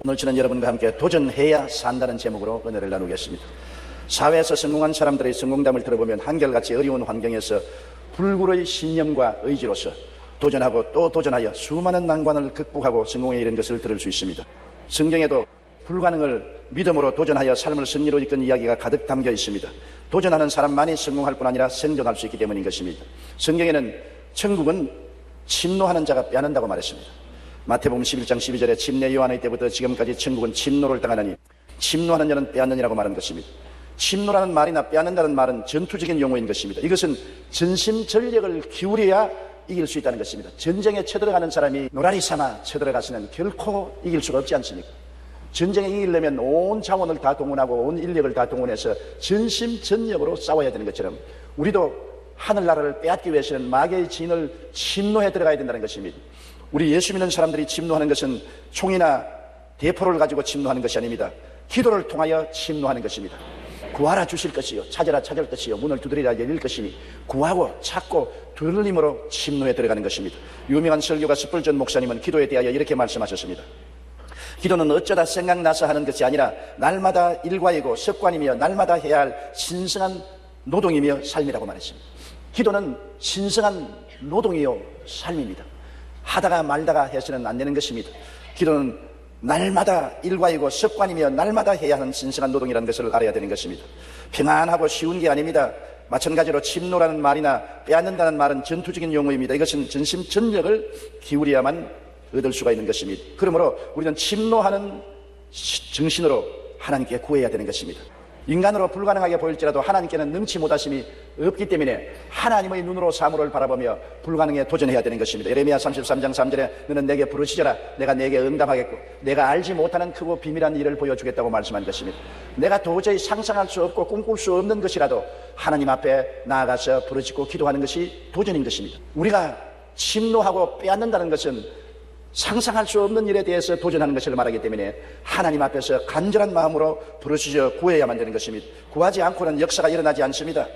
오늘 저는 여러분과 함께 도전해야 산다는 제목으로 은혜를 나누겠습니다. 사회에서 성공한 사람들의 성공담을 들어보면 한결같이 어려운 환경에서 불굴의 신념과 의지로서 도전하고 또 도전하여 수많은 난관을 극복하고 성공에 이른 것을 들을 수 있습니다. 성경에도 불가능을 믿음으로 도전하여 삶을 승리로 이끈 이야기가 가득 담겨 있습니다. 도전하는 사람만이 성공할 뿐 아니라 생존할 수 있기 때문인 것입니다. 성경에는 천국은 침노하는 자가 빼앗는다고 말했습니다. 마태복음 11장 12절에 침례 요한의 때부터 지금까지 천국은 침노를 당하느니 침노하는 자는 빼앗느니라고 말한 것입니다. 침노라는 말이나 빼앗는다는 말은 전투적인 용어인 것입니다. 이것은 전심전력을 기울여야 이길 수 있다는 것입니다. 전쟁에 쳐들어가는 사람이 노라리 삼아 쳐들어가서는 결코 이길 수가 없지 않습니까? 전쟁에 이기려면 온 자원을 다 동원하고 온 인력을 다 동원해서 전심전력으로 싸워야 되는 것처럼 우리도 하늘나라를 빼앗기 위해서는 마귀의 진을 침노해 들어가야 된다는 것입니다. 우리 예수 믿는 사람들이 침노하는 것은 총이나 대포를 가지고 침노하는 것이 아닙니다. 기도를 통하여 침노하는 것입니다. 구하라 주실 것이요 찾으라 찾을 것이요 문을 두드리라 열릴 것이니 구하고 찾고 두드림으로 침노에 들어가는 것입니다. 유명한 설교가 스펄전 목사님은 기도에 대하여 이렇게 말씀하셨습니다. 기도는 어쩌다 생각나서 하는 것이 아니라 날마다 일과이고 습관이며 날마다 해야 할 신성한 노동이며 삶이라고 말했습니다. 기도는 신성한 노동이요 삶입니다. 하다가 말다가 해서는 안 되는 것입니다. 기도는 날마다 일과이고 습관이며 날마다 해야 하는 신성한 노동이라는 것을 알아야 되는 것입니다. 평안하고 쉬운 게 아닙니다. 마찬가지로 침노라는 말이나 빼앗는다는 말은 전투적인 용어입니다. 이것은 전심전력을 기울여야만 얻을 수가 있는 것입니다. 그러므로 우리는 침노하는 정신으로 하나님께 구해야 되는 것입니다. 인간으로 불가능하게 보일지라도 하나님께는 능치 못하심이 없기 때문에 하나님의 눈으로 사물을 바라보며 불가능에 도전해야 되는 것입니다. 예레미야 33장 3절에 너는 내게 부르짖어라 내가 내게 응답하겠고 내가 알지 못하는 크고 비밀한 일을 보여주겠다고 말씀한 것입니다. 내가 도저히 상상할 수 없고 꿈꿀 수 없는 것이라도 하나님 앞에 나아가서 부르짖고 기도하는 것이 도전인 것입니다. 우리가 침노하고 빼앗는다는 것은 상상할 수 없는 일에 대해서 도전하는 것을 말하기 때문에 하나님 앞에서 간절한 마음으로 부르짖어 구해야만 되는 것입니다. 구하지 않고는 역사가 일어나지 않습니다.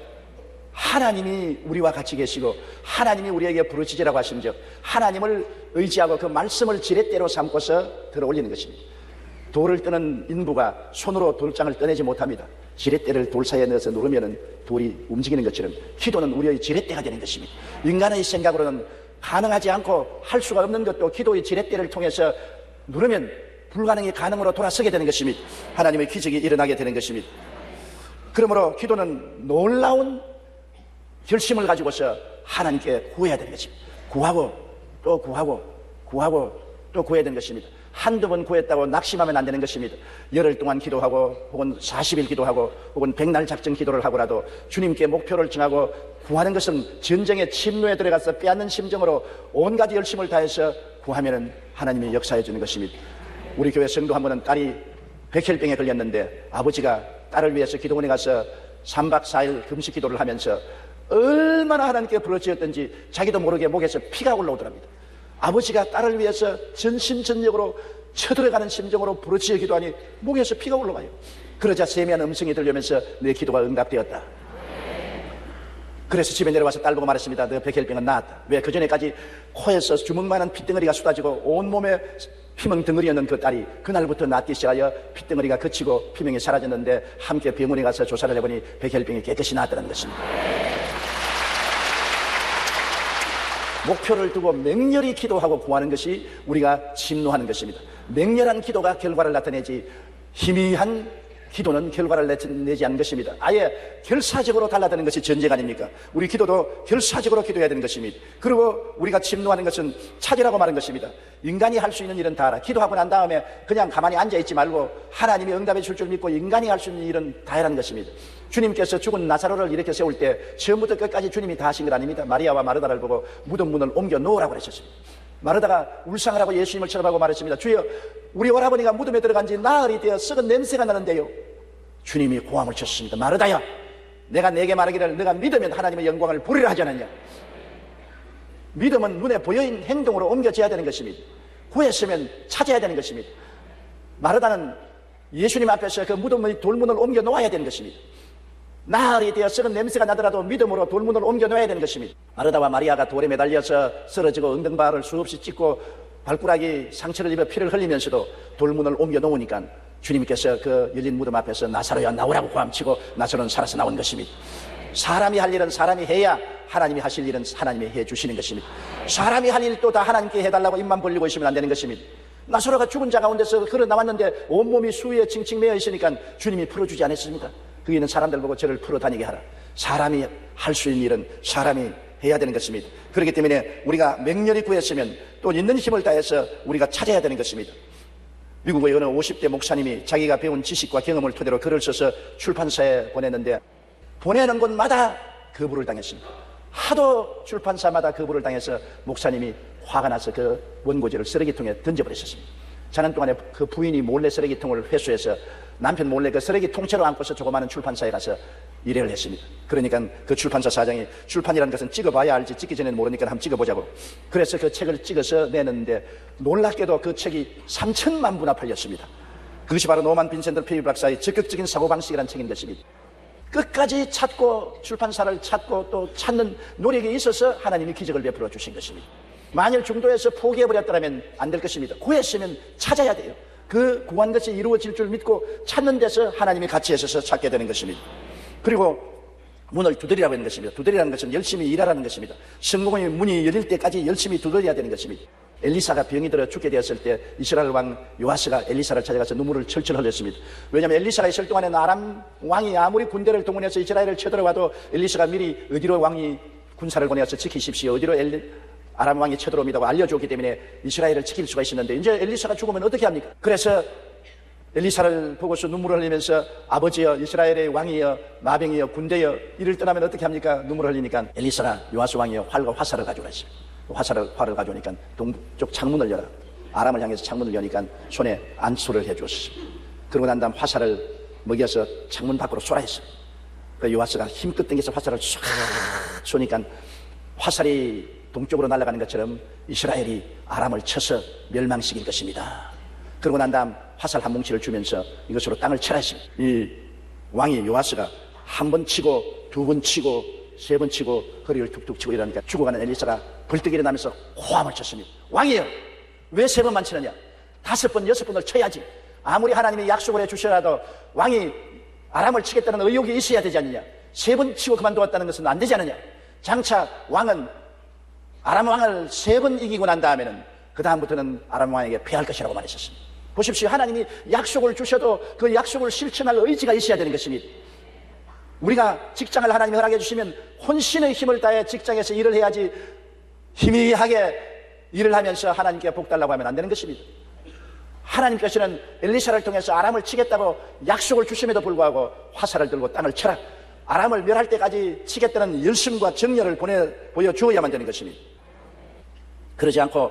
하나님이 우리와 같이 계시고 하나님이 우리에게 부르짖으라고 하심즉 하나님을 의지하고 그 말씀을 지렛대로 삼고서 들어올리는 것입니다. 돌을 뜨는 인부가 손으로 돌장을 떠내지 못합니다. 지렛대를 돌 사이에 넣어서 누르면 돌이 움직이는 것처럼 기도는 우리의 지렛대가 되는 것입니다. 인간의 생각으로는 가능하지 않고 할 수가 없는 것도 기도의 지렛대를 통해서 누르면 불가능이 가능으로 돌아서게 되는 것입니다. 하나님의 기적이 일어나게 되는 것입니다. 그러므로 기도는 놀라운 결심을 가지고서 하나님께 구해야 되는 것입니다. 구하고 또 구하고 구하고 또 구해야 되는 것입니다. 한두 번 구했다고 낙심하면 안 되는 것입니다. 열흘 동안 기도하고 혹은 40일 기도하고 혹은 100날 작정 기도를 하고라도 주님께 목표를 정하고 구하는 것은 전쟁의 침노에 들어가서 빼앗는 심정으로 온갖 열심을 다해서 구하면 하나님이 역사해 주는 것입니다. 우리 교회 성도 한 번은 딸이 백혈병에 걸렸는데 아버지가 딸을 위해서 기도원에 가서 3박 4일 금식 기도를 하면서 얼마나 하나님께 부르짖었던지 자기도 모르게 목에서 피가 올라오더랍니다. 아버지가 딸을 위해서 전심전력으로 쳐들어가는 심정으로 부르짖어 기도하니 목에서 피가 올라가요. 그러자 세미한 음성이 들려오면서 내 기도가 응답되었다. 그래서 집에 내려와서 딸 보고 말했습니다. 너 백혈병은 나았다. 왜? 그전에까지 코에서 주먹만한 핏덩어리가 쏟아지고 온몸에 피멍 덩어리였는 그 딸이 그날부터 낫기 시작하여 핏덩어리가 그치고 피멍이 사라졌는데 함께 병원에 가서 조사를 해보니 백혈병이 깨끗이 나았다는 것입니다. 목표를 두고 맹렬히 기도하고 구하는 것이 우리가 침노하는 것입니다. 맹렬한 기도가 결과를 나타내지 희미한 기도는 결과를 내지 않는 것입니다. 아예 결사적으로 달라드는 것이 전쟁 아닙니까? 우리 기도도 결사적으로 기도해야 되는 것입니다. 그리고 우리가 침노하는 것은 찾으라고 말한 것입니다. 인간이 할 수 있는 일은 다 하라. 기도하고 난 다음에 그냥 가만히 앉아있지 말고 하나님이 응답해 줄 줄 믿고 인간이 할 수 있는 일은 다 하라는 것입니다. 주님께서 죽은 나사로를 일으켜 세울 때 처음부터 끝까지 주님이 다 하신 것 아닙니다. 마리아와 마르다를 보고 무덤 문을 옮겨 놓으라고 그러셨습니다. 마르다가 울상을 하고 예수님을 쳐다보고 말했습니다. 주여, 우리 오라버니가 무덤에 들어간 지 나흘이 되어 썩은 냄새가 나는데요. 주님이 고함을 쳤습니다. 마르다야, 내가 내게 말하기를 너가 믿으면 하나님의 영광을 보리라 하지 않았냐. 믿음은 눈에 보여진 행동으로 옮겨져야 되는 것입니다. 구했으면 찾아야 되는 것입니다. 마르다는 예수님 앞에서 그 무덤의 돌문을 옮겨 놓아야 되는 것입니다. 나흘이 되어 썩은 냄새가 나더라도 믿음으로 돌문을 옮겨 놓아야 되는 것입니다. 마르다와 마리아가 돌에 매달려서 쓰러지고 엉덩발을 수없이 찢고 발가락이 상처를 입어 피를 흘리면서도 돌문을 옮겨 놓으니까 주님께서 그 열린 무덤 앞에서 나사로야 나오라고 고함치고 나사로는 살아서 나온 것입니다. 사람이 할 일은 사람이 해야 하나님이 하실 일은 하나님이 해주시는 것입니다. 사람이 할 일도 다 하나님께 해달라고 입만 벌리고 있으면 안 되는 것입니다. 나사로가 죽은 자 가운데서 걸어 나왔는데 온몸이 수위에 칭칭 매여 있으니까 주님이 풀어주지 않았습니까? 거기는 사람들 보고 저를 풀어 다니게 하라. 사람이 할 수 있는 일은 사람이 해야 되는 것입니다. 그렇기 때문에 우리가 맹렬히 구했으면 또 있는 힘을 다해서 우리가 찾아야 되는 것입니다. 미국의 어느 50대 목사님이 자기가 배운 지식과 경험을 토대로 글을 써서 출판사에 보냈는데 보내는 곳마다 거부를 당했습니다. 하도 출판사마다 거부를 당해서 목사님이 화가 나서 그 원고지를 쓰레기통에 던져버렸습니다. 자는 동안에 그 부인이 몰래 쓰레기통을 회수해서 남편 몰래 그 쓰레기 통째로 안고서 조그마한 출판사에 가서 일을 했습니다. 그러니까 그 출판사 사장이 출판이라는 것은 찍어봐야 알지 찍기 전에는 모르니까 한번 찍어보자고. 그래서 그 책을 찍어서 내는데 놀랍게도 그 책이 3천만 부나 팔렸습니다. 그것이 바로 노만 빈센트 페이 박사의 적극적인 사고방식이라는 책인 것입니다. 끝까지 찾고 출판사를 찾고 또 찾는 노력이 있어서 하나님이 기적을 베풀어 주신 것입니다. 만일 중도에서 포기해버렸다면 안 될 것입니다. 구했으면 찾아야 돼요. 그 구한 것이 이루어질 줄 믿고 찾는 데서 하나님이 같이 하셔서 찾게 되는 것입니다. 그리고 문을 두드리라고 하는 것입니다. 두드리라는 것은 열심히 일하라는 것입니다. 성공의 문이 열릴 때까지 열심히 두드려야 되는 것입니다. 엘리사가 병이 들어 죽게 되었을 때 이스라엘 왕 요아스가 엘리사를 찾아가서 눈물을 철철 흘렸습니다. 왜냐하면 엘리사가 있을 동안에는 아람 왕이 아무리 군대를 동원해서 이스라엘을 쳐들어와도 엘리사가 미리 어디로 왕이 군사를 보내어서 지키십시오, 어디로 아람 왕이 쳐들어옵니다고 알려줬기 때문에 이스라엘을 지킬 수가 있었는데 이제 엘리사가 죽으면 어떻게 합니까? 그래서 엘리사를 보고서 눈물을 흘리면서 아버지여 이스라엘의 왕이여 마병이여 군대여 이를 떠나면 어떻게 합니까? 눈물을 흘리니까 엘리사가 요아스 왕이여 활과 화살을 가져오라 했습니다. 활을 가져오니까 동쪽 창문을 열어 아람을 향해서 창문을 여니까 손에 안수를 해주었습니다. 그러고 난 다음 화살을 먹여서 창문 밖으로 쏘라 했습니다. 그 요아스가 힘껏 당겨서 화살을 쏴 쏘니까 화살이 동쪽으로 날아가는 것처럼 이스라엘이 아람을 쳐서 멸망시킬 것입니다. 그러고 난 다음 화살 한 뭉치를 주면서 이것으로 땅을 쳐라 했습니다. 이 왕이 요아스가 한 번 치고 두 번 치고 세 번 치고 허리를 툭툭 치고 이러니까 죽어가는 엘리사가 벌떡 일어나면서 고함을 쳤습니다. 왕이여 왜 세 번만 치느냐? 5번 6번을 쳐야지. 아무리 하나님이 약속을 해주셔라도 왕이 아람을 치겠다는 의욕이 있어야 되지 않느냐? 3번 치고 그만두었다는 것은 안 되지 않느냐? 장차 왕은 아람 왕을 3번 이기고 난 다음에는 그 다음부터는 아람 왕에게 패할 것이라고 말했었습니다. 보십시오. 하나님이 약속을 주셔도 그 약속을 실천할 의지가 있어야 되는 것입니다. 우리가 직장을 하나님이 허락해 주시면 혼신의 힘을 다해 직장에서 일을 해야지 희미하게 일을 하면서 하나님께 복 달라고 하면 안 되는 것입니다. 하나님께서는 엘리사를 통해서 아람을 치겠다고 약속을 주심에도 불구하고 화살을 들고 땅을 쳐라, 아람을 멸할 때까지 치겠다는 열심과 정열을 보여주어야만 되는 것입니다. 그러지 않고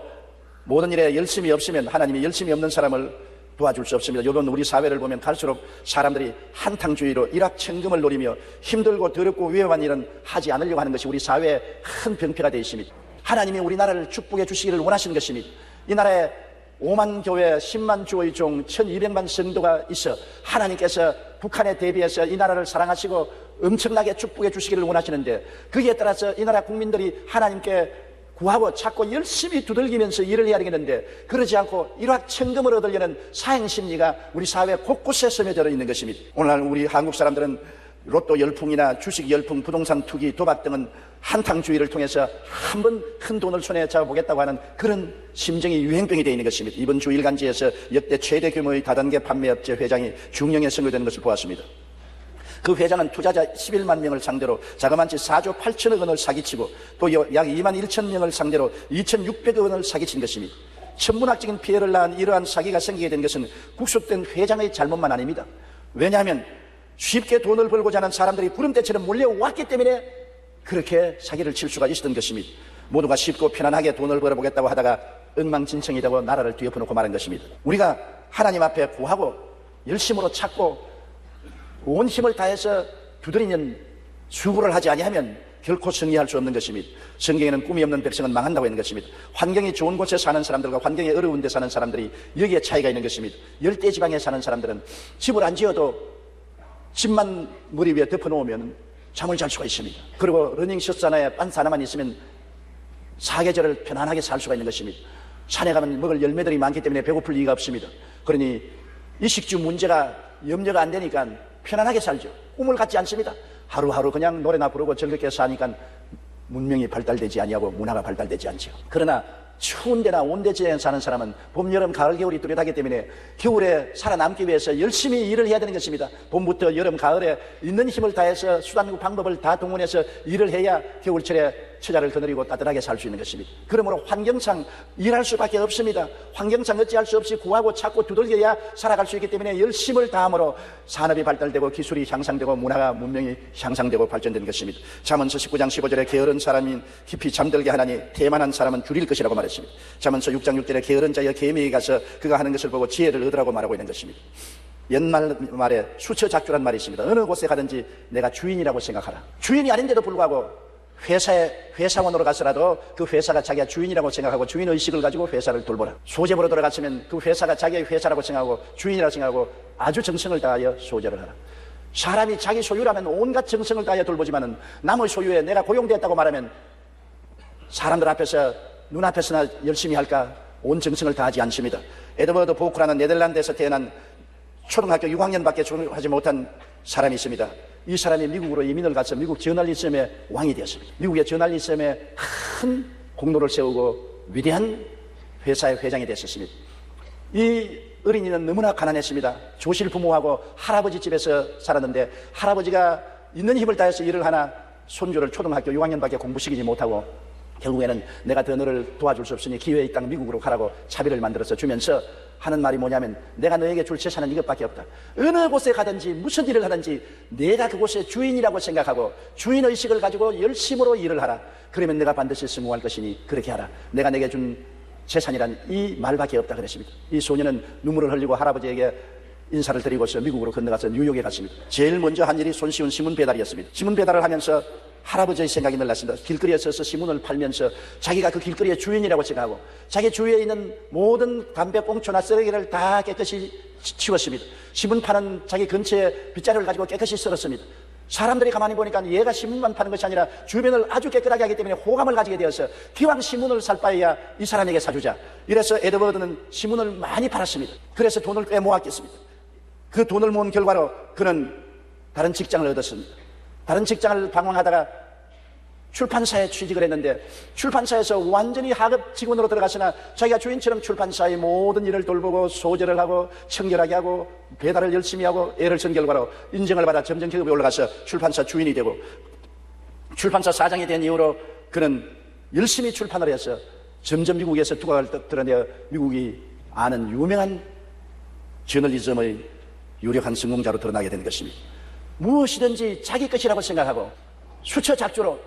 모든 일에 열심이 없으면 하나님이 열심이 없는 사람을 도와줄 수 없습니다. 요번 우리 사회를 보면 갈수록 사람들이 한탕주의로 일확천금을 노리며 힘들고 더럽고 위험한 일은 하지 않으려고 하는 것이 우리 사회의 큰 병폐가 되어 있습니다. 하나님이 우리나라를 축복해 주시기를 원하시는 것입니다. 이 나라에 5만 교회 10만 주의 종 1200만 성도가 있어 하나님께서 북한에 대비해서 이 나라를 사랑하시고 엄청나게 축복해 주시기를 원하시는데 거기에 따라서 이 나라 국민들이 하나님께 구하고 찾고 열심히 두들기면서 일을 해야 되겠는데 그러지 않고 일확천금을 얻으려는 사행심리가 우리 사회 곳곳에 스며들어 있는 것입니다. 오늘날 우리 한국 사람들은 로또 열풍이나 주식 열풍, 부동산 투기, 도박 등은 한탕주의를 통해서 한번 큰 돈을 손에 잡아보겠다고 하는 그런 심정이 유행병이 되어 있는 것입니다. 이번 주 일간지에서 역대 최대 규모의 다단계 판매업체 회장이 중령에 선고되는 것을 보았습니다. 그 회장은 투자자 11만 명을 상대로 자그마치 4조 8천억 원을 사기치고 또 약 2만 1천 명을 상대로 2,600억 원을 사기친 것입니다. 천문학적인 피해를 낳은 이러한 사기가 생기게 된 것은 국수된 회장의 잘못만 아닙니다. 왜냐하면 쉽게 돈을 벌고자 하는 사람들이 구름대처럼 몰려왔기 때문에 그렇게 사기를 칠 수가 있었던 것입니다. 모두가 쉽고 편안하게 돈을 벌어보겠다고 하다가 엉망진창이라고 나라를 뒤엎어놓고 말한 것입니다. 우리가 하나님 앞에 구하고 열심으로 찾고 온 힘을 다해서 두드리는 수고를 하지 아니하면 결코 승리할 수 없는 것입니다. 성경에는 꿈이 없는 백성은 망한다고 하는 것입니다. 환경이 좋은 곳에 사는 사람들과 환경이 어려운 데 사는 사람들이 여기에 차이가 있는 것입니다. 열대지방에 사는 사람들은 집을 안 지어도 집만 머리 위에 덮어놓으면 잠을 잘 수가 있습니다. 그리고 러닝 셔츠 하나에 빤스 하나만 있으면 사계절을 편안하게 살 수가 있는 것입니다. 산에 가면 먹을 열매들이 많기 때문에 배고플 이유가 없습니다. 그러니 이식주 문제가 염려가 안 되니까 편안하게 살죠. 꿈을 갖지 않습니다. 하루하루 그냥 노래나 부르고 즐겁게 사니까 문명이 발달되지 아니하고 문화가 발달되지 않죠. 그러나 추운 데나 온대 지역에 사는 사람은 봄, 여름, 가을, 겨울이 뚜렷하기 때문에 겨울에 살아남기 위해서 열심히 일을 해야 되는 것입니다. 봄부터 여름, 가을에 있는 힘을 다해서 수단과 방법을 다 동원해서 일을 해야 겨울철에 처자를 거느리고 따뜻하게 살 수 있는 것입니다. 그러므로 환경상 일할 수밖에 없습니다. 환경상 어찌할 수 없이 구하고 찾고 두들겨야 살아갈 수 있기 때문에 열심을 다함으로 산업이 발달되고 기술이 향상되고 문화가 문명이 향상되고 발전된 것입니다. 잠언서 19장 15절에 게으른 사람이 깊이 잠들게 하나니 태만한 사람은 줄일 것이라고 말했습니다. 잠언서 6장 6절에 게으른 자여 개미에게 가서 그가 하는 것을 보고 지혜를 얻으라고 말하고 있는 것입니다. 옛말에 수처작주란 말이 있습니다. 어느 곳에 가든지 내가 주인이라고 생각하라. 주인이 아닌데도 불구하고 회사원으로 가서라도 그 회사가 자기가 주인이라고 생각하고 주인의식을 가지고 회사를 돌보라. 소재부로 돌아갔으면 그 회사가 자기의 회사라고 생각하고 주인이라고 생각하고 아주 정성을 다하여 소재를 하라. 사람이 자기 소유라면 온갖 정성을 다하여 돌보지만은 남의 소유에 내가 고용되었다고 말하면 사람들 앞에서 눈앞에서나 열심히 할까 온 정성을 다하지 않습니다. 에드워드 보크라는 네덜란드에서 태어난 초등학교 6학년밖에 졸업하지 못한 사람이 있습니다. 이 사람이 미국으로 이민을 가서 미국 저널리즘의 왕이 되었습니다. 미국의 저널리즘에 큰 공로를 세우고 위대한 회사의 회장이 됐었습니다. 이 어린이는 너무나 가난했습니다. 조실 부모하고 할아버지 집에서 살았는데 할아버지가 있는 힘을 다해서 일을 하나 손주를 초등학교 6학년밖에 공부시키지 못하고 결국에는 내가 더 너를 도와줄 수 없으니 기회에 이 땅 미국으로 가라고 차비를 만들어서 주면서 하는 말이 뭐냐면 내가 너에게 줄 재산은 이것밖에 없다. 어느 곳에 가든지 무슨 일을 하든지 내가 그곳의 주인이라고 생각하고 주인의식을 가지고 열심으로 일을 하라. 그러면 내가 반드시 성공할 것이니 그렇게 하라. 내가 내게 준 재산이란 이 말밖에 없다 그랬습니다. 이 소년은 눈물을 흘리고 할아버지에게 인사를 드리고서 미국으로 건너가서 뉴욕에 갔습니다. 제일 먼저 한 일이 손쉬운 신문 배달이었습니다. 신문 배달을 하면서 할아버지의 생각이 늘었습니다. 길거리에 서서 신문을 팔면서 자기가 그 길거리의 주인이라고 생각하고 자기 주위에 있는 모든 담배 꽁초나 쓰레기를 다 깨끗이 치웠습니다. 신문 파는 자기 근처에 빗자루를 가지고 깨끗이 썰었습니다. 사람들이 가만히 보니까 얘가 신문만 파는 것이 아니라 주변을 아주 깨끗하게 하기 때문에 호감을 가지게 되어서 기왕 신문을 살 바에야 이 사람에게 사주자. 이래서 에드워드는 신문을 많이 팔았습니다. 그래서 돈을 꽤 모았겠습니다. 그 돈을 모은 결과로 그는 다른 직장을 얻었습니다. 다른 직장을 방황하다가 출판사에 취직을 했는데 출판사에서 완전히 하급 직원으로 들어갔으나 자기가 주인처럼 출판사의 모든 일을 돌보고 소재를 하고 청결하게 하고 배달을 열심히 하고 애를 쓴 결과로 인정을 받아 점점 계급이 올라가서 출판사 주인이 되고 출판사 사장이 된 이후로 그는 열심히 출판을 해서 점점 미국에서 두각을 드러내어 미국이 아는 유명한 저널리즘의 유력한 성공자로 드러나게 된 것입니다. 무엇이든지 자기 것이라고 생각하고 수처작주로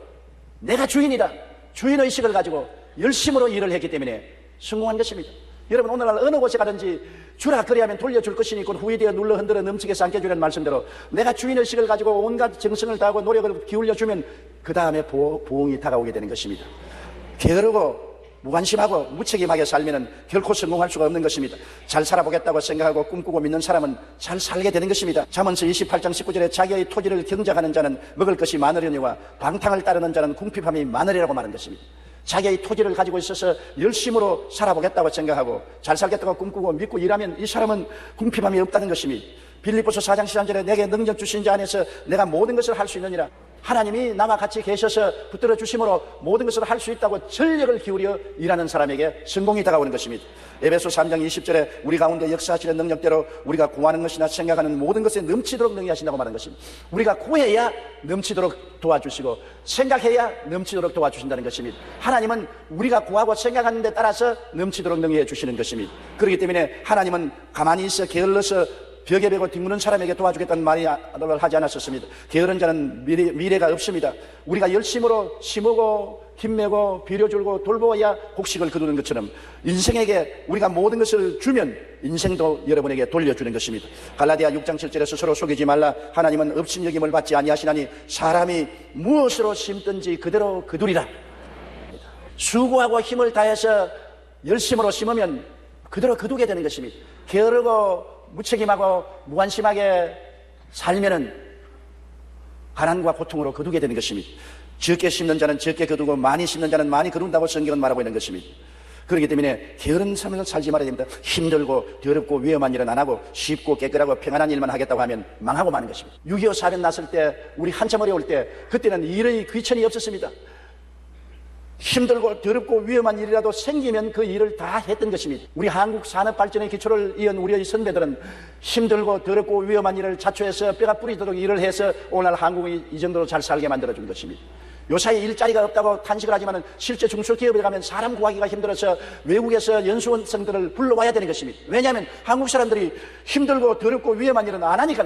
내가 주인이다. 주인의식을 가지고 열심으로 일을 했기 때문에 성공한 것입니다. 여러분 오늘날 어느 곳에 가든지 주라 그리하면 돌려줄 것이니 곧 후이되어 눌러 흔들어 넘치게 삼켜주라는 말씀대로 내가 주인의식을 가지고 온갖 정성을 다하고 노력을 기울여주면 그 다음에 부흥이 다가오게 되는 것입니다. 게으르고 무관심하고 무책임하게 살면 결코 성공할 수가 없는 것입니다. 잘 살아보겠다고 생각하고 꿈꾸고 믿는 사람은 잘 살게 되는 것입니다. 잠언서 28장 19절에 자기의 토지를 경작하는 자는 먹을 것이 많으려니와 방탕을 따르는 자는 궁핍함이 많으리라고 말한 것입니다. 자기의 토지를 가지고 있어서 열심으로 살아보겠다고 생각하고 잘 살겠다고 꿈꾸고 믿고 일하면 이 사람은 궁핍함이 없다는 것입니다. 빌립보서 4장 13절에 내게 능력 주신 자 안에서 내가 모든 것을 할 수 있느니라. 하나님이 나와 같이 계셔서 붙들어 주심으로 모든 것을 할 수 있다고 전력을 기울여 일하는 사람에게 성공이 다가오는 것입니다. 에베소 3장 20절에 우리 가운데 역사하시는 능력대로 우리가 구하는 것이나 생각하는 모든 것에 넘치도록 능히하신다고 말하는 것입니다. 우리가 구해야 넘치도록 도와주시고 생각해야 넘치도록 도와주신다는 것입니다. 하나님은 우리가 구하고 생각하는 데 따라서 넘치도록 능히해 주시는 것입니다. 그렇기 때문에 하나님은 가만히 있어 게을러서 벽에 베고 뒹구는 사람에게 도와주겠다는 말을 하지 않았었습니다. 게으른 자는 미래가 없습니다. 우리가 열심으로 심고 힘내고 비료줄고 돌보아야 곡식을 거두는 것처럼 인생에게 우리가 모든 것을 주면 인생도 여러분에게 돌려주는 것입니다. 갈라디아 6장 7절에 스스로 속이지 말라. 하나님은 업신여김을 받지 아니하시나니 사람이 무엇으로 심든지 그대로 거두리라. 수고하고 힘을 다해서 열심으로 심으면 그대로 거두게 되는 것입니다. 게으르고 무책임하고 무관심하게 살면은 가난과 고통으로 거두게 되는 것입니다. 적게 심는 자는 적게 거두고 많이 심는 자는 많이 거둔다고 성경은 말하고 있는 것입니다. 그렇기 때문에 게으른 삶을 살지 말아야 됩니다. 힘들고 더럽고 위험한 일은 안 하고 쉽고 깨끗하고 평안한 일만 하겠다고 하면 망하고 마는 것입니다. 6.25 사변 났을 때 우리 한참 어려울 때 그때는 일의 귀천이 없었습니다. 힘들고 더럽고 위험한 일이라도 생기면 그 일을 다 했던 것입니다. 우리 한국 산업 발전의 기초를 이은 우리의 선배들은 힘들고 더럽고 위험한 일을 자초해서 뼈가 뿌리도록 일을 해서 오늘날 한국이 이 정도로 잘 살게 만들어준 것입니다. 요사이 일자리가 없다고 탄식을 하지만 실제 중소기업에 가면 사람 구하기가 힘들어서 외국에서 연수원생들을 불러와야 되는 것입니다. 왜냐하면 한국 사람들이 힘들고 더럽고 위험한 일은 안 하니까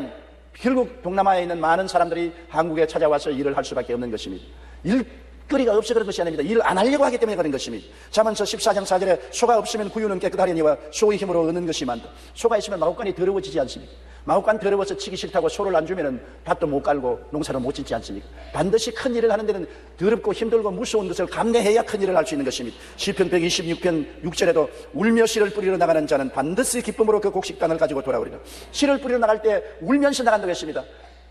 결국 동남아에 있는 많은 사람들이 한국에 찾아와서 일을 할 수밖에 없는 것입니다. 일거리가 없어 그런 것이 아닙니다. 일을 안 하려고 하기 때문에 그런 것입니다. 잠언서 14장 4절에 소가 없으면 구유는 깨끗하려니와 소의 힘으로 얻는 것이 많다. 소가 있으면 마구간이 더러워지지 않습니까? 마구간 더러워서 치기 싫다고 소를 안 주면은 밭도 못 갈고 농사를 못 짓지 않습니까? 반드시 큰 일을 하는 데는 더럽고 힘들고 무서운 것을 감내해야 큰 일을 할 수 있는 것입니다. 시편 126편 6절에도 울며 씨를 뿌리러 나가는 자는 반드시 기쁨으로 그 곡식단을 가지고 돌아오리라. 씨를 뿌리러 나갈 때 울면서 나간다고 했습니다.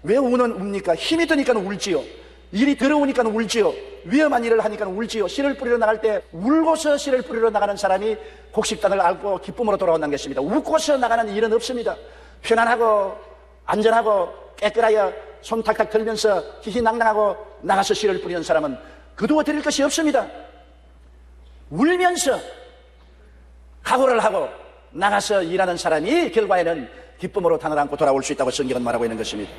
왜 웁니까? 힘이 드니까 울지요. 일이 더러우니까 울지요. 위험한 일을 하니까 울지요. 씨를 뿌리러 나갈 때 울고서 씨를 뿌리러 나가는 사람이 곡식단을 앓고 기쁨으로 돌아온다는 것입니다. 웃고서 나가는 일은 없습니다. 편안하고 안전하고 깨끗하여 손 탁탁 들면서 희희낭낭하고 나가서 씨를 뿌리는 사람은 거두어 드릴 것이 없습니다. 울면서 각오를 하고 나가서 일하는 사람이 결과에는 기쁨으로 단을 안고 돌아올 수 있다고 성경은 말하고 있는 것입니다.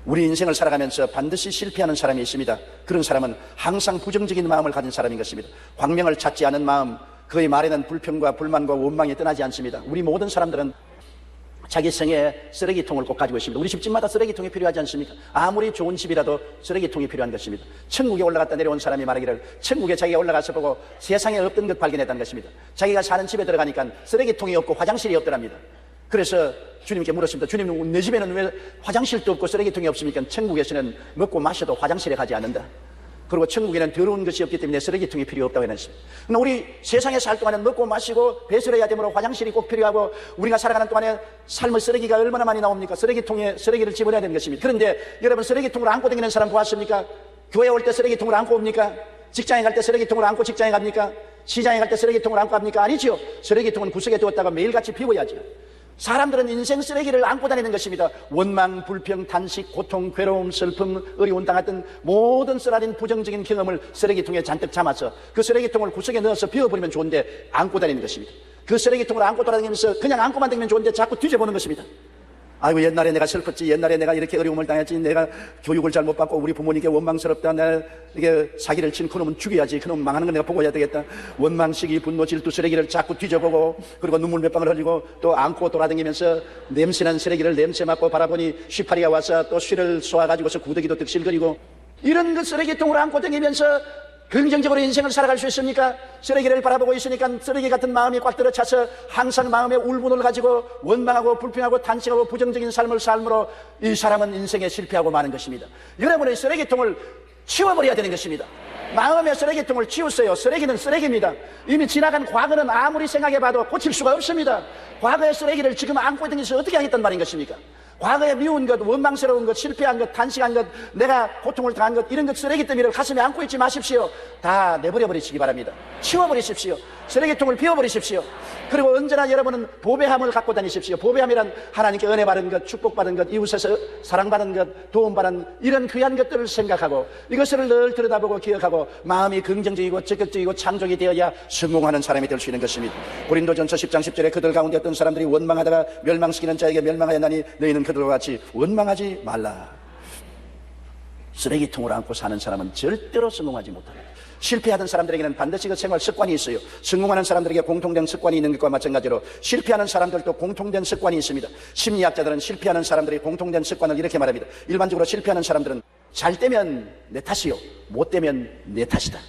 우리 인생을 살아가면서 반드시 실패하는 사람이 있습니다. 그런 사람은 항상 부정적인 마음을 가진 사람인 것입니다. 광명을 찾지 않은 마음, 그의 말에는 불평과 불만과 원망이 떠나지 않습니다. 우리 모든 사람들은 자기 성에 쓰레기통을 꼭 가지고 있습니다. 우리 집집마다 쓰레기통이 필요하지 않습니까? 아무리 좋은 집이라도 쓰레기통이 필요한 것입니다. 천국에 올라갔다 내려온 사람이 말하기를 천국에 자기가 올라가서 보고 세상에 없던 것 발견했다는 것입니다. 자기가 사는 집에 들어가니까 쓰레기통이 없고 화장실이 없더랍니다. 그래서 주님께 물었습니다. 주님, 내 집에는 왜 화장실도 없고 쓰레기통이 없습니까? 천국에서는 먹고 마셔도 화장실에 가지 않는다. 그리고 천국에는 더러운 것이 없기 때문에 쓰레기통이 필요 없다고 했습니다. 그러나 우리 세상에 살 동안은 먹고 마시고 배설해야 되므로 화장실이 꼭 필요하고 우리가 살아가는 동안에 삶의 쓰레기가 얼마나 많이 나옵니까? 쓰레기통에 쓰레기를 집어넣어야 되는 것입니다. 그런데 여러분 쓰레기통을 안고 다니는 사람 보았습니까? 교회 올 때 쓰레기통을 안고 옵니까? 직장에 갈 때 쓰레기통을 안고 직장에 갑니까? 시장에 갈 때 쓰레기통을 안고 갑니까? 아니죠. 쓰레기통은 구석에 두었다가 매일같이 비워야죠. 사람들은 인생 쓰레기를 안고 다니는 것입니다. 원망, 불평, 탄식, 고통, 괴로움, 슬픔, 어려운 당 같은 모든 쓰라린 부정적인 경험을 쓰레기통에 잔뜩 담아서 그 쓰레기통을 구석에 넣어서 비워버리면 좋은데 안고 다니는 것입니다. 그 쓰레기통을 안고 돌아다니면서 그냥 안고만 다니면 좋은데 자꾸 뒤져보는 것입니다. 아이고 옛날에 내가 슬펐지, 옛날에 내가 이렇게 어려움을 당했지, 내가 교육을 잘못 받고 우리 부모님께 원망스럽다, 내가 이게 사기를 친 그놈은 죽여야지, 그놈 망하는 건 내가 보고 해야 되겠다. 원망, 시기, 분노, 질투, 쓰레기를 자꾸 뒤져보고 그리고 눈물 몇 방울 흘리고 또 안고 돌아다니면서 냄새난 쓰레기를 냄새 맡고 바라보니 쉬파리가 와서 또 쉬를 쏘아가지고서 구더기도 득실거리고 이런 그 쓰레기통을 안고 다니면서 긍정적으로 인생을 살아갈 수 있습니까? 쓰레기를 바라보고 있으니까 쓰레기 같은 마음이 꽉 들어차서 항상 마음에 울분을 가지고 원망하고 불평하고 탄식하고 부정적인 삶을 삶으로 이 사람은 인생에 실패하고 마는 것입니다. 여러분의 쓰레기통을 치워버려야 되는 것입니다. 마음의 쓰레기통을 치우세요. 쓰레기는 쓰레기입니다. 이미 지나간 과거는 아무리 생각해봐도 고칠 수가 없습니다. 과거의 쓰레기를 지금 안고 다니면서 어떻게 하겠단 말인 것입니까? 과거에 미운 것, 원망스러운 것, 실패한 것, 탄식한 것, 내가 고통을 당한 것, 이런 것 쓰레기 더미를 가슴에 안고 있지 마십시오. 다 내버려버리시기 바랍니다. 치워버리십시오. 쓰레기통을 비워버리십시오. 그리고 언제나 여러분은 보배함을 갖고 다니십시오. 보배함이란 하나님께 은혜 받은 것, 축복받은 것, 이웃에서 사랑받은 것, 도움받은 이런 귀한 것들을 생각하고 이것을 늘 들여다보고 기억하고 마음이 긍정적이고 적극적이고 창조이 되어야 성공하는 사람이 될 수 있는 것입니다. 고린도전서 10장 10절에 그들 가운데 어떤 사람들이 원망하다가 멸망시키는 자에게 멸망하였나니 너희는 그들과 같이 원망하지 말라. 쓰레기통을 안고 사는 사람은 절대로 성공하지 못합니다. 실패하던 사람들에게는 반드시 그 생활 습관이 있어요. 성공하는 사람들에게 공통된 습관이 있는 것과 마찬가지로 실패하는 사람들도 공통된 습관이 있습니다. 심리학자들은 실패하는 사람들이 공통된 습관을 이렇게 말합니다. 일반적으로 실패하는 사람들은 잘 되면 내 탓이요, 못 되면 내 탓이다.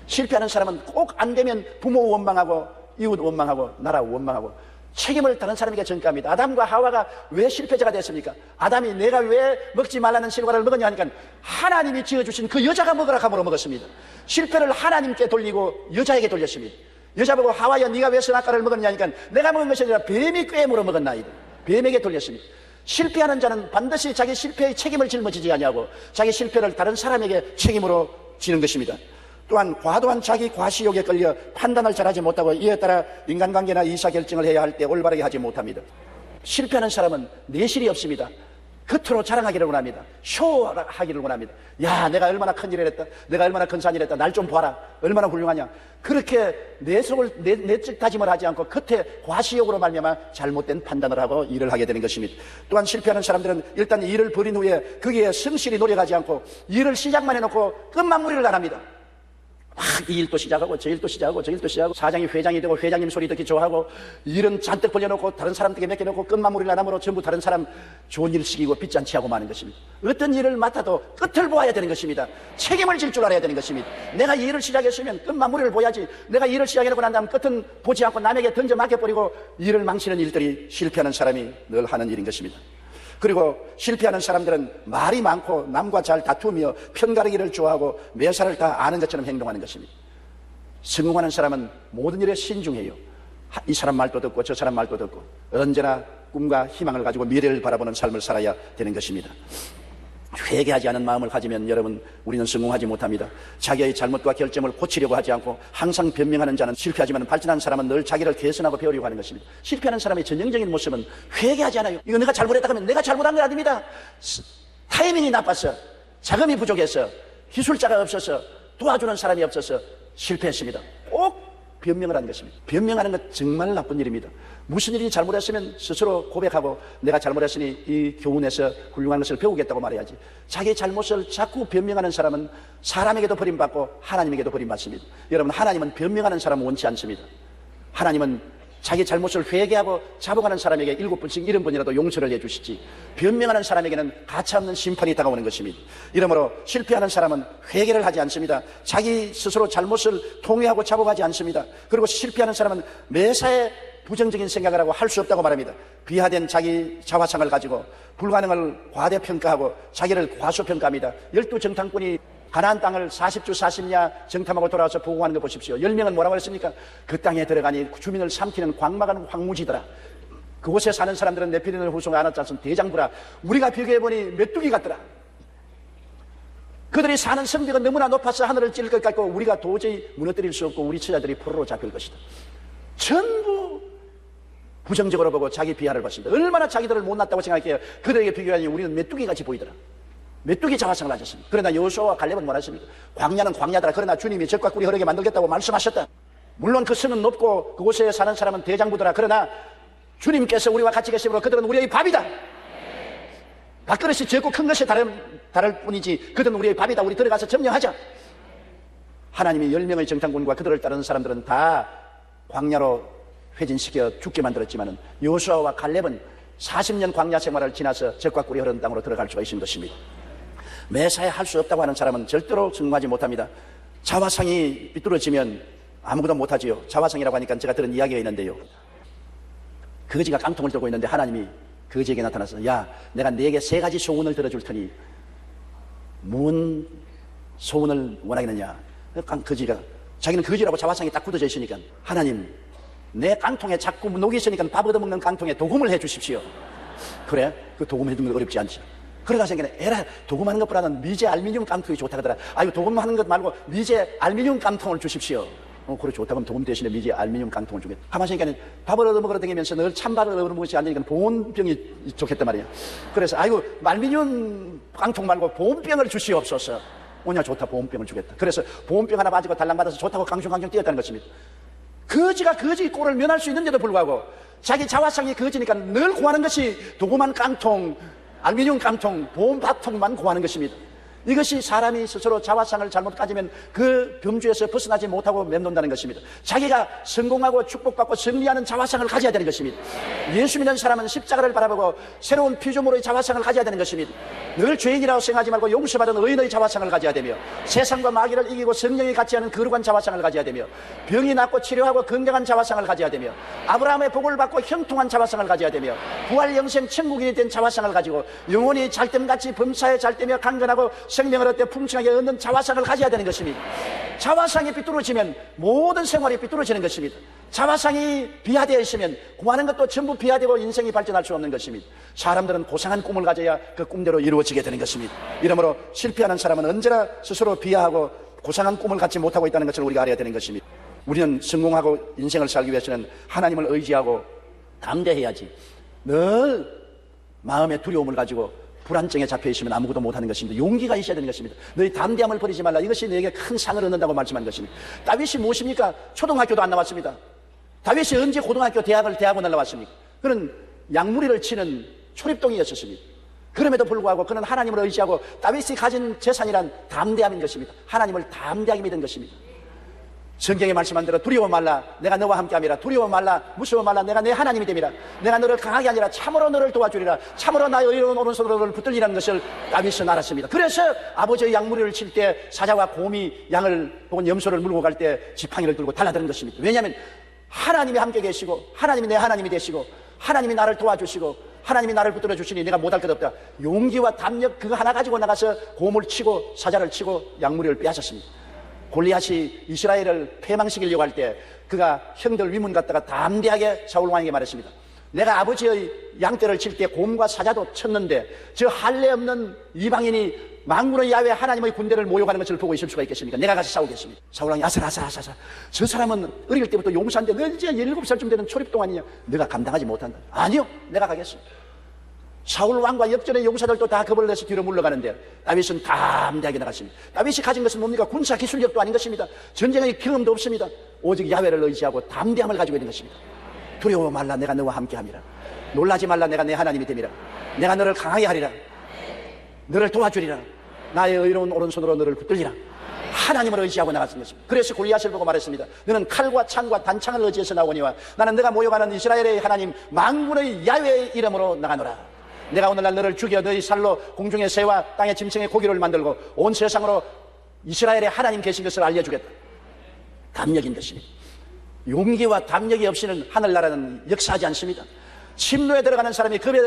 실패하는 사람은 꼭 안 되면 부모 원망하고 이웃 원망하고 나라 원망하고 책임을 다른 사람에게 전가합니다. 아담과 하와가 왜 실패자가 됐습니까? 아담이 내가 왜 먹지 말라는 실과를 먹었냐 하니까 하나님이 지어주신 그 여자가 먹으라 함으로 먹었습니다. 실패를 하나님께 돌리고 여자에게 돌렸습니다. 여자 보고 하와야 네가 왜 선악과를 먹었냐 하니까 내가 먹은 것이 아니라 뱀이 꾀물어 먹었나이다. 뱀에게 돌렸습니다. 실패하는 자는 반드시 자기 실패의 책임을 짊어지지 아니하고 자기 실패를 다른 사람에게 책임으로 지는 것입니다. 또한 과도한 자기 과시욕에 끌려 판단을 잘하지 못하고 이에 따라 인간관계나 의사결정을 해야 할 때 올바르게 하지 못합니다. 실패하는 사람은 내실이 없습니다. 겉으로 자랑하기를 원합니다. 쇼하기를 원합니다. 야, 내가 얼마나 큰 일을 했다. 내가 얼마나 큰 산일을 했다. 날 좀 봐라. 얼마나 훌륭하냐. 그렇게 내적 다짐을 하지 않고 겉에 과시욕으로 말미암아 잘못된 판단을 하고 일을 하게 되는 것입니다. 또한 실패하는 사람들은 일단 일을 벌인 후에 거기에 성실히 노력하지 않고 일을 시작만 해놓고 끝마무리를 안 합니다. 막 이 일도 시작하고 저 일도 시작하고 저 일도 시작하고 사장이 회장이 되고 회장님 소리 듣기 좋아하고 일은 잔뜩 벌려놓고 다른 사람들에게 맡겨놓고 끝마무리를 안 함으로 전부 다른 사람 좋은 일 시키고 빚잔치 하고 마는 것입니다. 어떤 일을 맡아도 끝을 보아야 되는 것입니다. 책임을 질 줄 알아야 되는 것입니다. 내가 이 일을 시작했으면 끝마무리를 보야지. 내가 이 일을 시작해놓고 난 다음 끝은 보지 않고 남에게 던져 맡겨버리고 일을 망치는 일들이 실패하는 사람이 늘 하는 일인 것입니다. 그리고 실패하는 사람들은 말이 많고 남과 잘 다투며 편가르기를 좋아하고 매사를 다 아는 것처럼 행동하는 것입니다. 성공하는 사람은 모든 일에 신중해요. 이 사람 말도 듣고 저 사람 말도 듣고 언제나 꿈과 희망을 가지고 미래를 바라보는 삶을 살아야 되는 것입니다. 회개하지 않은 마음을 가지면 여러분 우리는 성공하지 못합니다. 자기의 잘못과 결점을 고치려고 하지 않고 항상 변명하는 자는 실패하지만 발전한 사람은 늘 자기를 개선하고 배우려고 하는 것입니다. 실패하는 사람의 전형적인 모습은 회개하지 않아요. 이거 내가 잘못했다 하면 내가 잘못한 건 아닙니다. 타이밍이 나빴어. 자금이 부족해서 기술자가 없어서 도와주는 사람이 없어서 실패했습니다. 꼭 변명을 하는 것입니다. 변명하는 것 정말 나쁜 일입니다. 무슨 일이 잘못했으면 스스로 고백하고 내가 잘못했으니 이 교훈에서 훌륭한 것을 배우겠다고 말해야지. 자기 잘못을 자꾸 변명하는 사람은 사람에게도 버림받고 하나님에게도 버림받습니다. 여러분, 하나님은 변명하는 사람은 원치 않습니다. 하나님은 자기 잘못을 회개하고 잡아가는 사람에게 7번씩 70번이라도 용서를 해주시지, 변명하는 사람에게는 가차없는 심판이 다가오는 것입니다. 이러므로 실패하는 사람은 회개를 하지 않습니다. 자기 스스로 잘못을 통회하고 잡아가지 않습니다. 그리고 실패하는 사람은 매사에 부정적인 생각을 하고 할 수 없다고 말합니다. 비하된 자기 자화상을 가지고 불가능을 과대평가하고 자기를 과소평가합니다. 12정탐꾼이 가나안 땅을 40주 40야 정탐하고 돌아와서 보고하는 거 보십시오. 10명은 뭐라고 했습니까? 그 땅에 들어가니 주민을 삼키는 광막한 황무지더라. 그곳에 사는 사람들은 네피림을 후손 아낙자손 대장부라. 우리가 비교해보니 메뚜기 같더라. 그들이 사는 성벽은 너무나 높아서 하늘을 찔릴 것 같고 우리가 도저히 무너뜨릴 수 없고 우리 처자들이 포로로 잡힐 것이다. 전부 부정적으로 보고 자기 비하를 받습니다. 얼마나 자기들을 못났다고 생각해요. 그들에게 비교하니 우리는 메뚜기같이 보이더라. 메뚜기 자화상을 가졌습니다. 그러나 여호수아와 갈렙은 뭐라 했습니까? 광야는 광야더라. 그러나 주님이 적과 꿀이 흐르게 만들겠다고 말씀하셨다. 물론 그 성은 높고 그곳에 사는 사람은 대장부더라. 그러나 주님께서 우리와 같이 계시므로 그들은 우리의 밥이다. 밥그릇이 적고 큰 것이 다를 뿐이지 그들은 우리의 밥이다. 우리 들어가서 점령하자. 하나님이 10명의 정탐꾼과 그들을 따르는 사람들은 다 광야로 회진시켜 죽게 만들었지만 여호수아와 갈렙은 40년 광야 생활을 지나서 적과 꿀이 흐르는 땅으로 들어갈 수가 있는 것입니다. 매사에 할 수 없다고 하는 사람은 절대로 성공하지 못합니다. 자화상이 삐뚤어지면 아무것도 못하지요. 자화상이라고 하니까 제가 들은 이야기가 있는데요. 거지가 깡통을 들고 있는데 하나님이 거지에게 나타나서 야, 내가 네게 3가지 소원을 들어줄 테니 뭔 소원을 원하겠느냐. 거지가 자기는 거지라고 자화상이 딱 굳어져 있으니까 하나님, 내 깡통에 자꾸 녹이 있으니까 밥 얻어먹는 깡통에 도금을 해 주십시오. 그래? 그 도금 해주는 건 어렵지 않지. 그러다 생각에 에라, 도금하는 것보다는 미제 알루미늄 깡통이 좋다 그러더라. 아유, 도금하는 것 말고 미제 알루미늄 깡통을 주십시오. 그래, 좋다. 그럼 도금 대신에 미제 알루미늄 깡통을 주겠다. 가만히 생각하니까 밥을 얻어먹으러 다니면서 늘 찬밥을 얻어먹지 않으니까 보온병이 좋겠단 말이야. 그래서 아이고, 알루미늄 깡통 말고 보온병을 주시옵소서. 오냐, 좋다. 보온병을 주겠다. 그래서 보온병 하나 가지고 달랑받아서 좋다고 강중강중 뛰었다는 것입니다. 거지가 거지 꼴을 면할 수 있는데도 불구하고 자기 자화상이 거지니까 늘 구하는 것이 도구만 깡통, 알루미늄 깡통, 보온밥통만 구하는 것입니다. 이것이 사람이 스스로 자화상을 잘못 가지면 그 범주에서 벗어나지 못하고 맴돈다는 것입니다. 자기가 성공하고 축복받고 승리하는 자화상을 가져야 되는 것입니다. 예수 믿는 사람은 십자가를 바라보고 새로운 피조물의 자화상을 가져야 되는 것입니다. 늘 죄인이라고 생각하지 말고 용서받은 의인의 자화상을 가져야 되며 세상과 마귀를 이기고 성령이 같이 하는 거룩한 자화상을 가져야 되며 병이 낫고 치료하고 건강한 자화상을 가져야 되며 아브라함의 복을 받고 형통한 자화상을 가져야 되며 부활 영생 천국인이 된 자화상을 가지고 영혼이 잘됨같이 범사에 잘되며 강건하고 생명을 얻되 풍성하게 얻는 자화상을 가져야 되는 것입니다. 자화상이 삐뚤어지면 모든 생활이 삐뚤어지는 것입니다. 자화상이 비하되어 있으면 구하는 것도 전부 비하되고 인생이 발전할 수 없는 것입니다. 사람들은 고상한 꿈을 가져야 그 꿈대로 이루어지게 되는 것입니다. 이러므로 실패하는 사람은 언제나 스스로 비하하고 고상한 꿈을 갖지 못하고 있다는 것을 우리가 알아야 되는 것입니다. 우리는 성공하고 인생을 살기 위해서는 하나님을 의지하고 담대해야지, 늘 마음의 두려움을 가지고 불안증에 잡혀 있으면 아무것도 못하는 것입니다. 용기가 있어야 되는 것입니다. 너희 담대함을 버리지 말라. 이것이 너에게 큰 상을 얻는다고 말씀한 것입니다. 다윗이 무엇입니까? 초등학교도 안 나왔습니다. 다윗이 언제 고등학교, 대학원을 나왔습니까? 그는 양무리를 치는 초립동이었습니다. 그럼에도 불구하고 그는 하나님을 의지하고 다윗이 가진 재산이란 담대함인 것입니다. 하나님을 담대하게 믿은 것입니다. 성경에 말씀한 대로 두려워 말라, 내가 너와 함께함이라. 두려워 말라, 무서워 말라, 내가 내 하나님이 됨이라. 내가 너를 강하게 하니라. 참으로 너를 도와주리라. 참으로 나의 의로운 오른손으로 너를 붙들리라는 것을 다윗은 알았습니다. 그래서 아버지의 양무리를 칠 때 사자와 곰이 양을 혹은 염소를 물고 갈 때 지팡이를 들고 달라드는 것입니다. 왜냐하면 하나님이 함께 계시고 하나님이 내 하나님이 되시고 하나님이 나를 도와주시고 하나님이 나를 붙들어 주시니 내가 못할 것 없다. 용기와 담력 그거 하나 가지고 나가서 곰을 치고 사자를 치고 양무리를 빼앗았습니다. 골리앗이 이스라엘을 패망시키려고 할 때 그가 형들 위문 갖다가 담대하게 사울 왕에게 말했습니다. 내가 아버지의 양떼를 칠 때 곰과 사자도 쳤는데 저 할례 없는 이방인이 만군의 야훼 하나님의 군대를 모욕하는 것을 보고 있을 수가 있겠습니까? 내가 가서 싸우겠습니다. 사울 왕이 아슬아슬 저 사람은 어릴 때부터 용사인데 너 이제 17살쯤 되는 초립동 아니냐? 내가 감당하지 못한다. 아니요, 내가 가겠습니다. 사울 왕과 역전의 용사들도 다 겁을 내서 뒤로 물러가는데 다윗은 담대하게 나갔습니다. 다윗이 가진 것은 뭡니까? 군사 기술력도 아닌 것입니다. 전쟁의 경험도 없습니다. 오직 야훼를 의지하고 담대함을 가지고 있는 것입니다. 두려워 말라, 내가 너와 함께함이라. 놀라지 말라, 내가 내 하나님이 됨이라. 내가 너를 강하게 하리라. 너를 도와주리라. 나의 의로운 오른손으로 너를 붙들리라. 하나님을 의지하고 나갔던 것입니다. 그래서 골리앗을 보고 말했습니다. 너는 칼과 창과 단창을 의지해서 나오니와 나는 네가 모여가는 이스라엘의 하나님 만군의 야훼의 이름으로 나가노라. 내가 오늘날 너를 죽여 너희 살로 공중의 새와 땅의 짐승의 고기를 만들고 온 세상으로 이스라엘의 하나님 계신 것을 알려주겠다. 담력인 것입니다. 용기와 담력이 없이는 하늘나라는 역사하지 않습니다. 침노에 들어가는 사람이 겁에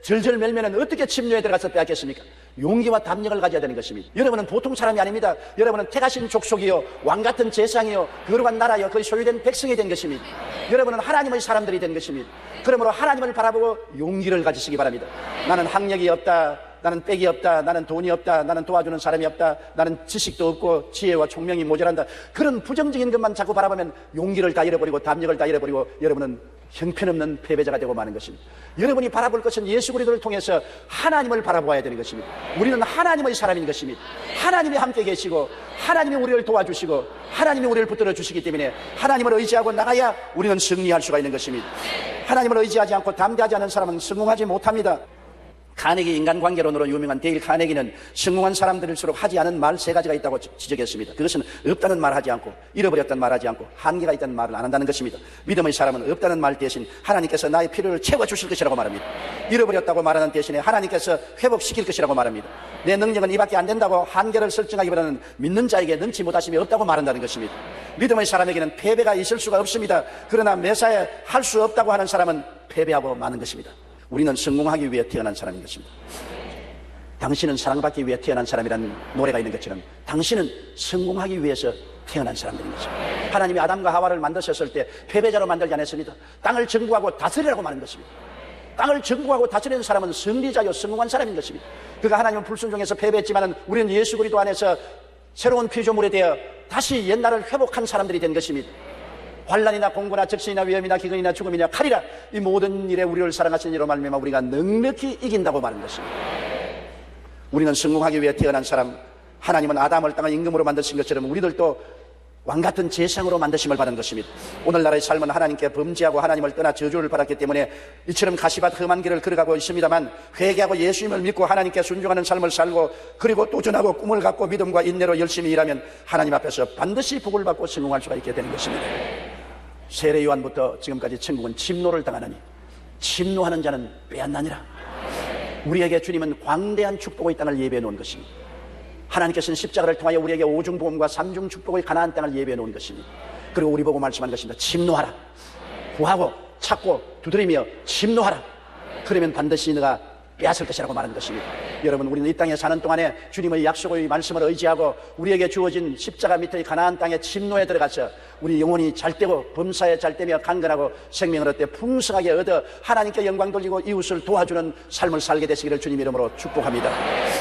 절절 멜면은 어떻게 침노에 들어가서 빼앗겠습니까? 용기와 담력을 가져야 되는 것입니다. 여러분은 보통 사람이 아닙니다. 여러분은 택하신 족속이요 왕같은 제상이요 거룩한 나라요 그의 소유된 백성이 된 것입니다. 여러분은 하나님의 사람들이 된 것입니다. 그러므로 하나님을 바라보고 용기를 가지시기 바랍니다. 나는 학력이 없다, 나는 빽이 없다, 나는 돈이 없다, 나는 도와주는 사람이 없다, 나는 지식도 없고 지혜와 총명이 모자란다. 그런 부정적인 것만 자꾸 바라보면 용기를 다 잃어버리고 담력을 다 잃어버리고 여러분은 형편없는 패배자가 되고 마는 것입니다. 여러분이 바라볼 것은 예수 그리스도를 통해서 하나님을 바라보아야 되는 것입니다. 우리는 하나님의 사람인 것입니다. 하나님이 함께 계시고 하나님이 우리를 도와주시고 하나님이 우리를 붙들어 주시기 때문에 하나님을 의지하고 나가야 우리는 승리할 수가 있는 것입니다. 하나님을 의지하지 않고 담대하지 않은 사람은 성공하지 못합니다. 카네기 인간관계론으로 유명한 데일 카네기는 성공한 사람들일수록 하지 않은 말 3가지가 있다고 지적했습니다. 그것은 없다는 말 하지 않고 잃어버렸다는 말 하지 않고 한계가 있다는 말을 안 한다는 것입니다. 믿음의 사람은 없다는 말 대신 하나님께서 나의 필요를 채워주실 것이라고 말합니다. 잃어버렸다고 말하는 대신에 하나님께서 회복시킬 것이라고 말합니다. 내 능력은 이밖에 안 된다고 한계를 설정하기보다는 믿는 자에게 능치 못하심이 없다고 말한다는 것입니다. 믿음의 사람에게는 패배가 있을 수가 없습니다. 그러나 매사에 할 수 없다고 하는 사람은 패배하고 마는 것입니다. 우리는 성공하기 위해 태어난 사람인 것입니다. 당신은 사랑받기 위해 태어난 사람이라는 노래가 있는 것처럼 당신은 성공하기 위해서 태어난 사람들인 것입니다. 하나님이 아담과 하와를 만드셨을 때 패배자로 만들지 않았습니다. 땅을 정복하고 다스리라고 말한 것입니다. 땅을 정복하고 다스리는 사람은 승리자요 성공한 사람인 것입니다. 그가 하나님은 불순종해서 패배했지만 우리는 예수 그리스도 안에서 새로운 피조물에 대해 다시 옛날을 회복한 사람들이 된 것입니다. 환난이나 공고나 적신이나 위험이나 기근이나 죽음이나 칼이라 이 모든 일에 우리를 사랑하신 이로 말미암아 우리가 넉넉히 이긴다고 말하는 것입니다. 우리는 성공하기 위해 태어난 사람, 하나님은 아담을 땅의 임금으로 만드신 것처럼 우리들도 왕같은 제상으로 만드심을 받은 것입니다. 오늘날의 삶은 하나님께 범죄하고 하나님을 떠나 저주를 받았기 때문에 이처럼 가시밭 험한 길을 걸어가고 있습니다만 회개하고 예수님을 믿고 하나님께 순종하는 삶을 살고 그리고 도전하고 꿈을 갖고 믿음과 인내로 열심히 일하면 하나님 앞에서 반드시 복을 받고 성공할 수가 있게 되는 것입니다. 세례 요한부터 지금까지 천국은 침노를 당하느니 침노하는 자는 빼앗나니라. 우리에게 주님은 광대한 축복의 땅을 예배해 놓은 것입니다. 하나님께서는 십자가를 통하여 우리에게 오중복음과 삼중 축복의 가나안 땅을 예배해 놓은 것입니다. 그리고 우리 보고 말씀한 것입니다. 침노하라. 구하고 찾고 두드리며 침노하라. 그러면 반드시 너가 빼앗을 것이라고 말하는 것입니다. 여러분, 우리는 이 땅에 사는 동안에 주님의 약속의 말씀을 의지하고 우리에게 주어진 십자가 밑의 가나안 땅의 침노에 들어가서 우리 영혼이 잘되고 범사에 잘되며 강건하고 생명을 얻되 풍성하게 얻어 하나님께 영광 돌리고 이웃을 도와주는 삶을 살게 되시기를 주님 이름으로 축복합니다.